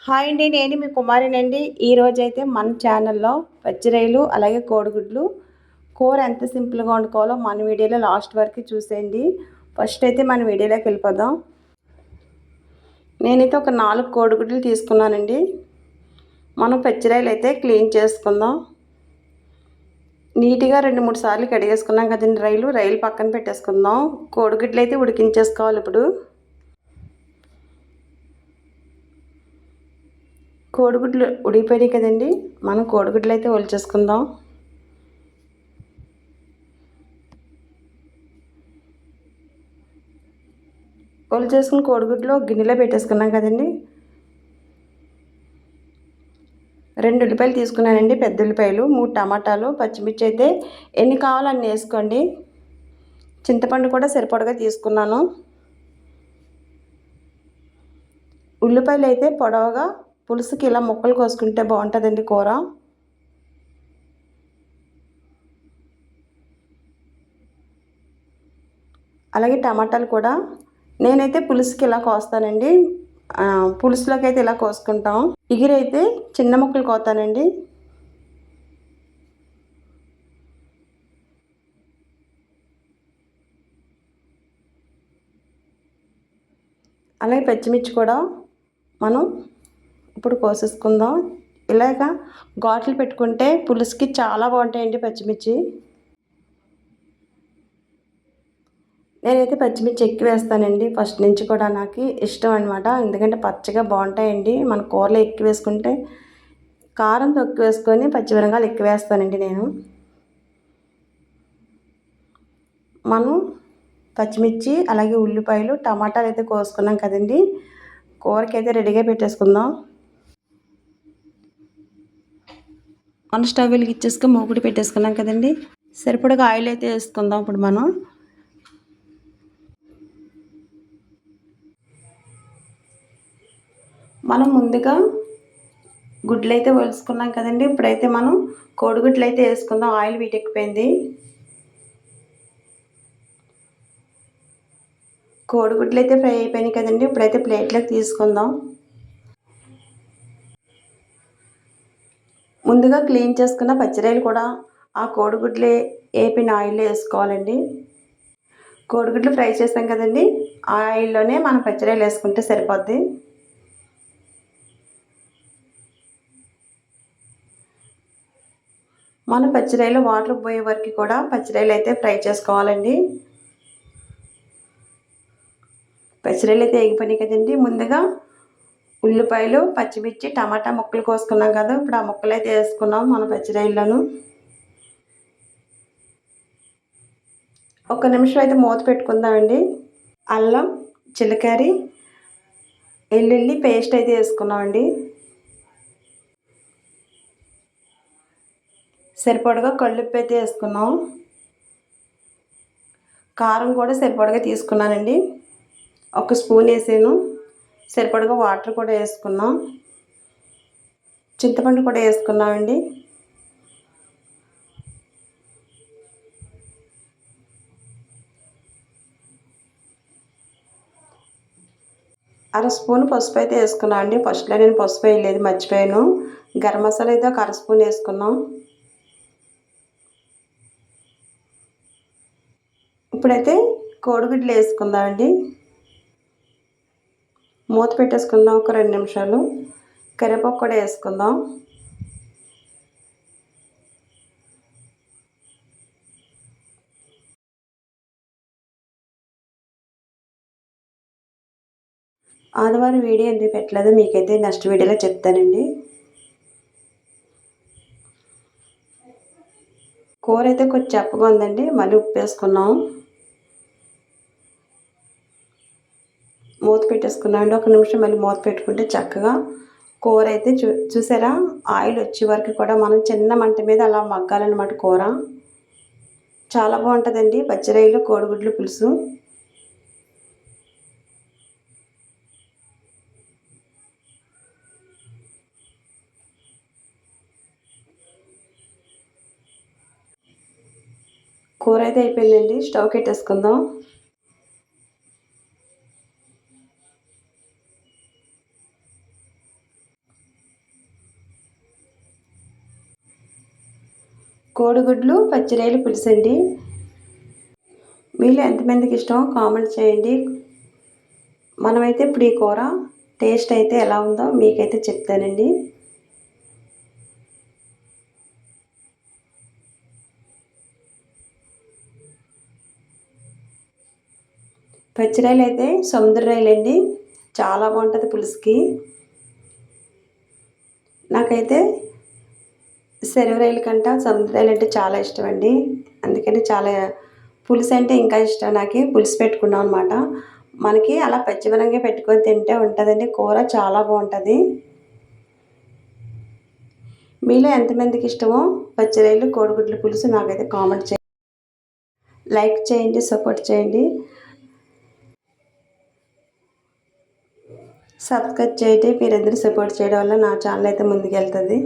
Hi అండి, నేను మీ కుమారినండి. ఈరోజైతే మన ఛానల్లో పచ్చిరొయ్యలు అలాగే కోడిగుడ్లు కూర ఎంత సింపుల్గా వండుకోవాలో మన వీడియోలో లాస్ట్ వరకు చూసేయండి. ఫస్ట్ అయితే మన వీడియోలోకి వెళ్ళిపోదాం. నేనైతే ఒక 4 కోడిగుడ్లు తీసుకున్నానండి. మనం పచ్చిరొయ్యలు అయితే క్లీన్ చేసుకుందాం. నీట్గా 2-3 సార్లు కడిగేసుకున్నాం కదండి. రైలు పక్కన పెట్టేసుకుందాం. కోడిగుడ్లు అయితే ఉడికించేసుకోవాలి. ఇప్పుడు కోడిగుడ్లు ఉడికిపోయాయి కదండి. మనం కోడిగుడ్లు అయితే ఒలిచేసుకుందాం. ఒలిచేసుకుని కోడిగుడ్లు గిన్నెలో పెట్టేసుకున్నాం కదండి. 2 ఉల్లిపాయలు తీసుకున్నానండి, పెద్ద ఉల్లిపాయలు, 3 టమాటాలు, పచ్చిమిర్చి అయితే ఎన్ని కావాలో అన్ని వేసుకోండి. చింతపండు కూడా సరిపడగా తీసుకున్నాను. ఉల్లిపాయలు అయితే పొడవుగా పులుసుకి ఇలా ముక్కలు కోసుకుంటే బాగుంటుందండి కూర. అలాగే టమాటాలు కూడా నేనైతే పులుసుకి ఇలా కోస్తానండి. పులుసులోకి అయితే ఇలా కోసుకుంటాం. ఇగురైతే చిన్న ముక్కలు కోస్తానండి. అలాగే పచ్చిమిర్చి కూడా మనం ఇప్పుడు కోసేసుకుందాం. ఇలాగ ఘాట్లు పెట్టుకుంటే పులుసుకి చాలా బాగుంటాయండి పచ్చిమిర్చి. నేనైతే పచ్చిమిర్చి ఎక్కువ వేస్తానండి. ఫస్ట్ నుంచి కూడా నాకు ఇష్టం అనమాట. ఎందుకంటే పచ్చగా బాగుంటాయండి. మన కూరలో ఎక్కువ వేసుకుంటే కారం తక్కువ వేసుకొని పచ్చిమిరపకాయలు ఎక్కువ వేస్తానండి నేను. మనం పచ్చిమిర్చి అలాగే ఉల్లిపాయలు టమాటాలు అయితే కోసుకున్నాం కదండి. కూరకి అయితే రెడీగా పెట్టేసుకుందాం. మన స్టవ్ వెలిగించేసుకొని మూకుడు పెట్టేసుకున్నాం కదండి. సరిపడగా ఆయిల్ అయితే వేసుకుందాం. ఇప్పుడు మనం ముందుగా గుడ్లు అయితే వేసుకున్నాం కదండి. ఇప్పుడైతే మనం కోడిగుడ్లు అయితే వేసుకుందాం. ఆయిల్ వీటెక్కిపోయింది. కోడిగుడ్లు అయితే ఫ్రై అయిపోయినాయి కదండి. ఇప్పుడైతే ప్లేట్లోకి తీసుకుందాం. ముందుగా క్లీన్ చేసుకున్న పచ్చిరొయ్యలు కూడా ఆ కోడిగుడ్లు వేపిన ఆయిల్లో వేసుకోవాలండి. కోడిగుడ్లు ఫ్రై చేసాం కదండి, ఆ ఆయిల్లోనే మనం పచ్చిరొయ్యలు వేసుకుంటే సరిపోద్ది. మనం పచ్చిరొయ్యలు వాటర్ పోయే వరకు కూడా పచ్చిరొయ్యలు అయితే ఫ్రై చేసుకోవాలండి. పచ్చిరొయ్యలు అయితే వేగిపోయినాయి కదండి. ముందుగా ఉల్లిపాయలు, పచ్చిమిర్చి, టమాటా ముక్కలు కోసుకున్నాం కదా. ఇప్పుడు ఆ ముక్కలు అయితే వేసుకున్నాం మన పచ్చిరొయ్యలను. ఒక నిమిషం అయితే మూత పెట్టుకుందామండి. అల్లం, జీలకర్ర, వెల్లుల్లి పేస్ట్ అయితే వేసుకున్నామండి. సరిపడగా కళ్ళుప్పు అయితే వేసుకున్నాం. కారం కూడా సరిపడగా తీసుకున్నానండి. 1 స్పూన్ వేసాను. సరిపడగా వాటర్ కూడా వేసుకున్నాం. చింతపండు కూడా వేసుకున్నామండి. అర స్పూన్ పసుపు అయితే వేసుకున్నాం అండి. ఫస్ట్లో నేను పసుపు వేయలేదు, మర్చిపోయాను. గరం మసాలా అయితే ఒక అర స్పూన్ వేసుకున్నాం. ఇప్పుడైతే కోడిగుడ్లు వేసుకుందామండి. మూత పెట్టేసుకుందాం ఒక 2 నిమిషాలు. కరివేపాకు కూడా వేసుకుందాం. ఆదివారం వీడియో ఎందుకు పెట్టలేదు మీకైతే నెక్స్ట్ వీడియోలో చెప్తానండి. కూర అయితే కొంచెం చప్పగా ఉందండి. మళ్ళీ ఉప్పు వేసుకున్నాం. మూత పెట్టేసుకున్నామండి. 1 నిమిషం మళ్ళీ మూత పెట్టుకుంటే చక్కగా కూర అయితే చూసారా, ఆయిల్ వచ్చే వరకు కూడా మనం చిన్న మంట మీద అలా మగ్గాలన్నమాట. కూర చాలా బాగుంటుందండి. పచ్చిరొయ్యలు కోడిగుడ్లు పులుసు. కూర అయితే అయిపోయిందండి. స్టవ్ కట్టేసుకుందాం. కోడిగుడ్లు పచ్చిరొయ్యల పులుసు అండి. మీలో ఎంతమందికి ఇష్టమో కామెంట్ చేయండి. మనమైతే ఇప్పుడు ఈ కూర టేస్ట్ అయితే ఎలా ఉందో మీకైతే చెప్తానండి. పచ్చిరొయ్యలు అయితే సముద్ర రొయ్యలండి, చాలా బాగుంటుంది పులుసుకి. నాకైతే చెరువు రొయ్యల కంటే సముద్ర రొయ్యలు అంటే చాలా ఇష్టం అండి. అందుకని చాలా పులుసు అంటే ఇంకా ఇష్టం నాకు. పులుసు పెట్టుకున్నాం అనమాట. మనకి అలా పచ్చిమిరంగా పెట్టుకొని తింటే ఉంటుందండి, కూర చాలా బాగుంటుంది. మీలో ఎంతమందికి ఇష్టమో పచ్చి రొయ్యలు కోడిగుడ్ల పులుసు నాకైతే కామెంట్ చేయండి, లైక్ చేయండి, సపోర్ట్ చేయండి, సబ్స్క్రైబ్ చేయండి. మీరందరూ సపోర్ట్ చేయడం వల్ల నా ఛానల్ అయితే ముందుకు వెళ్తుంది.